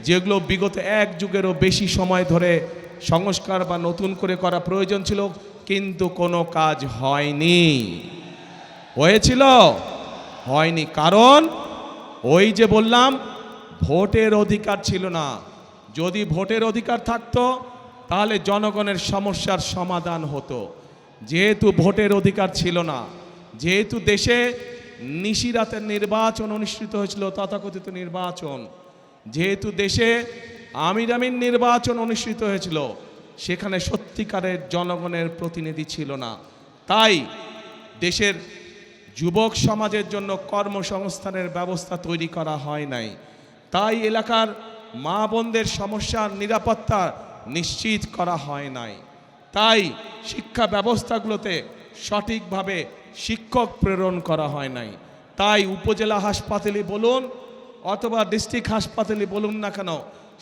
যেগুলো বিগত এক যুগেরও বেশি সময় ধরে সংস্কার বা নতুন করে করা প্রয়োজন ছিল, কিন্তু কোনো কাজ হয়নি। হয়েছিল? হয়নি। কারণ ওই যে বললাম, ভোটের অধিকার ছিল না। যদি ভোটের অধিকার থাকতো তাহলে জনগণের সমস্যার সমাধান হতো। যেহেতু ভোটের অধিকার ছিল না, যেহেতু দেশে নিশিরাতের নির্বাচন অনুষ্ঠিত হয়েছিল, তথাকথিত নির্বাচন, যেহেতু দেশে আমির আমির নির্বাচন অনুষ্ঠিত হয়েছিল, সেখানে সত্যিকারের জনগণের প্রতিনিধি ছিল না। তাই দেশের যুবক সমাজের জন্য কর্মসংস্থানের ব্যবস্থা তৈরি করা হয় নাই। তাই এলাকার মা বোনদের সমস্যার নিরাপত্তা নিশ্চিত করা হয় নাই। তাই শিক্ষা ব্যবস্থাগুলোতে সঠিকভাবে শিক্ষক প্রেরণ করা হয় নাই। তাই উপজেলা হাসপাতালে বলুন অথবা ডিস্ট্রিক্ট হাসপাতালে বলুন না কেন,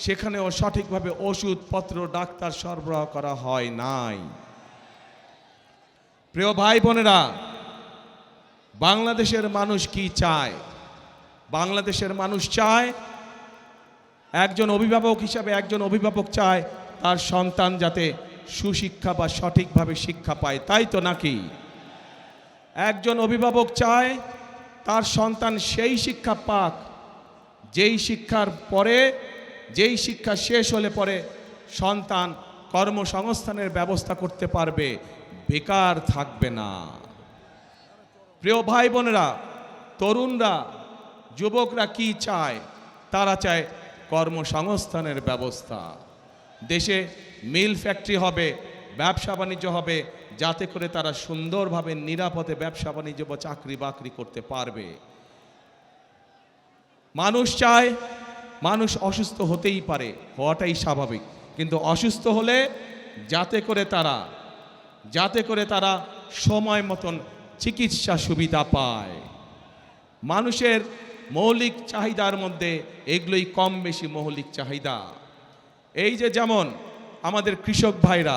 সেখানেও সঠিকভাবে ওষুধপত্র, ডাক্তার সরবরাহ করা হয় নাই। প্রিয় ভাই বোনেরা, বাংলাদেশের মানুষ কি চায়? বাংলাদেশের মানুষ চায়, একজন অভিভাবক হিসাবে একজন অভিভাবক চায় তার সন্তান যাতে সুশিক্ষা বা সঠিকভাবে শিক্ষা পায়, তাই তো নাকি? একজন অভিভাবক চায় তার সন্তান সেই শিক্ষা পাক যেই শিক্ষার পরে, যেই শিক্ষা শেষ হলে পরে সন্তান কর্মসংস্থানের ব্যবস্থা করতে পারবে, বেকার থাকবে না। প্রিয় ভাই বোনেরা, তরুণরা, যুবকরা কি চায়? তারা চায় কর্মসংস্থানের ব্যবস্থা। দেশে মিল ফ্যাক্টরি হবে, ব্যবসা বাণিজ্য হবে, যাতে করে তারা সুন্দরভাবে নিরাপদে ব্যবসা বাণিজ্য বা চাকরি বাকরি করতে পারবে। মানুষ চায়, মানুষ অসুস্থ হতেই পারে, হওয়াটাই স্বাভাবিক, কিন্তু অসুস্থ হলে যাতে করে তারা সময় মতন চিকিৎসা সুবিধা পায়। মানুষের মৌলিক চাহিদার মধ্যে এগুলোই কম বেশি মৌলিক চাহিদা। এই যে যেমন আমাদের কৃষক ভাইরা,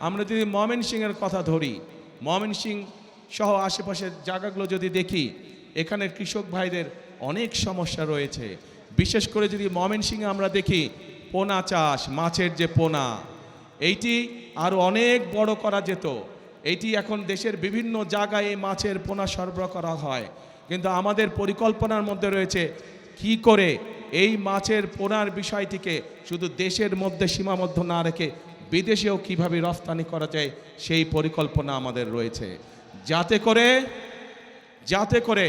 আমরা যদি ময়মনসিংহের কথা ধরি, ময়মনসিংহ সহ আশেপাশের জায়গাগুলো যদি দেখি, এখানের কৃষক ভাইদের অনেক সমস্যা রয়েছে। বিশেষ করে যদি ময়মনসিংহে আমরা দেখি পোনা চাষ, মাছের যে পোনা, এইটি আরও অনেক বড় করা যেত। এইটি এখন দেশের বিভিন্ন জায়গায় এই মাছের পোনা সরবরাহ করা হয়, কিন্তু আমাদের পরিকল্পনার মধ্যে রয়েছে কি করে এই মাছের পোনার বিষয়টিকে শুধু দেশের মধ্যে সীমাবদ্ধ না রেখে বিদেশেও কিভাবে রফতানি করা যায়, সেই পরিকল্পনা আমাদের রয়েছে, যাতে করে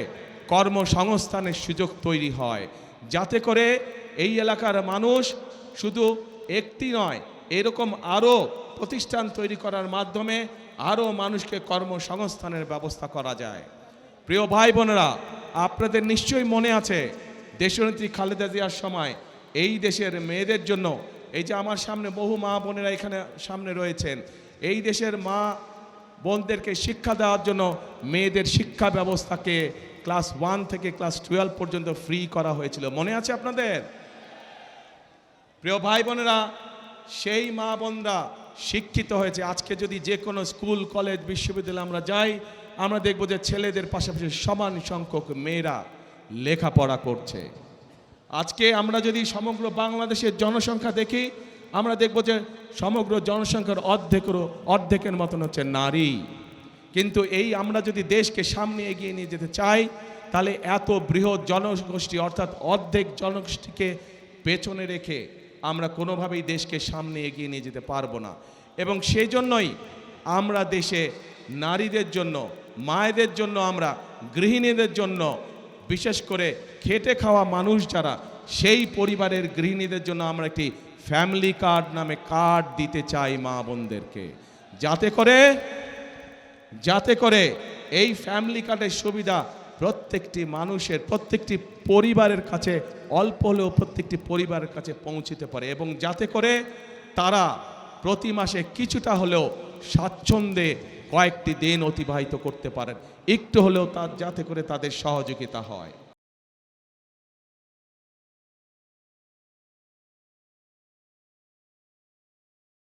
কর্মসংস্থানের সুযোগ তৈরি হয়, যাতে করে এই এলাকার মানুষ শুধু একটি নয়, এরকম আরও প্রতিষ্ঠান তৈরি করার মাধ্যমে আরও মানুষকে কর্মসংস্থানের ব্যবস্থা করা যায়। প্রিয় ভাই বোনেরা, আপনাদের নিশ্চয়ই মনে আছে দেশনেত্রী খালেদা জিয়ার সময় এই দেশের মেয়েদের জন্য, এই যে আমার সামনে বহু মা বোনেরা এখানে সামনে রয়েছেন, এই দেশের মা বোনদেরকে শিক্ষা দেওয়ার জন্য মেয়েদের শিক্ষা ব্যবস্থাকে ক্লাস 1 থেকে ক্লাস 12 পর্যন্ত ফ্রি করা হয়েছিল। মনে আছে আপনাদের? প্রিয় ভাই বোনেরা, সেই মা বোনরা শিক্ষিত হয়েছে। আজকে যদি যে কোনো স্কুল, কলেজ, বিশ্ববিদ্যালয়ে আমরা যাই, আমরা দেখব যে ছেলেদের পাশাপাশি সমান সংখ্যক মেয়েরা লেখাপড়া করছে। আজকে আমরা যদি সমগ্র বাংলাদেশের জনসংখ্যা দেখি, আমরা দেখব যে সমগ্র জনসংখ্যার অর্ধেকের মতন হচ্ছে নারী। কিন্তু এই আমরা যদি দেশকে সামনে এগিয়ে নিয়ে যেতে চাই, তাহলে এত বৃহৎ জনগোষ্ঠী অর্থাৎ অর্ধেক জনগোষ্ঠীকে পেছনে রেখে আমরা কোনোভাবেই দেশকে সামনে এগিয়ে নিয়ে যেতে পারবো না। এবং সেই জন্যই আমরা দেশে নারীদের জন্য, মায়েদের জন্য, আমরা গৃহিণীদের জন্য, বিশেষ করে খেটে খাওয়া মানুষ যারা, সেই পরিবারের গৃহিণীদের জন্য আমরা একটি ফ্যামিলি কার্ড নামে কার্ড দিতে চাই মা বোনদেরকে, যাতে করে এই ফ্যামিলি কার্ডের সুবিধা প্রত্যেকটি মানুষের, প্রত্যেকটি পরিবারের কাছে অল্প হলেও প্রত্যেকটি পরিবারের কাছে পৌঁছতে পারে, এবং যাতে করে তারা প্রতি মাসে কিছুটা হলেও স্বাচ্ছন্দ্যে কয়েকটি দিন অতিবাহিত করতে পারেন, একটু হলেও যাতে করে তাদের সহযোগিতা হয়।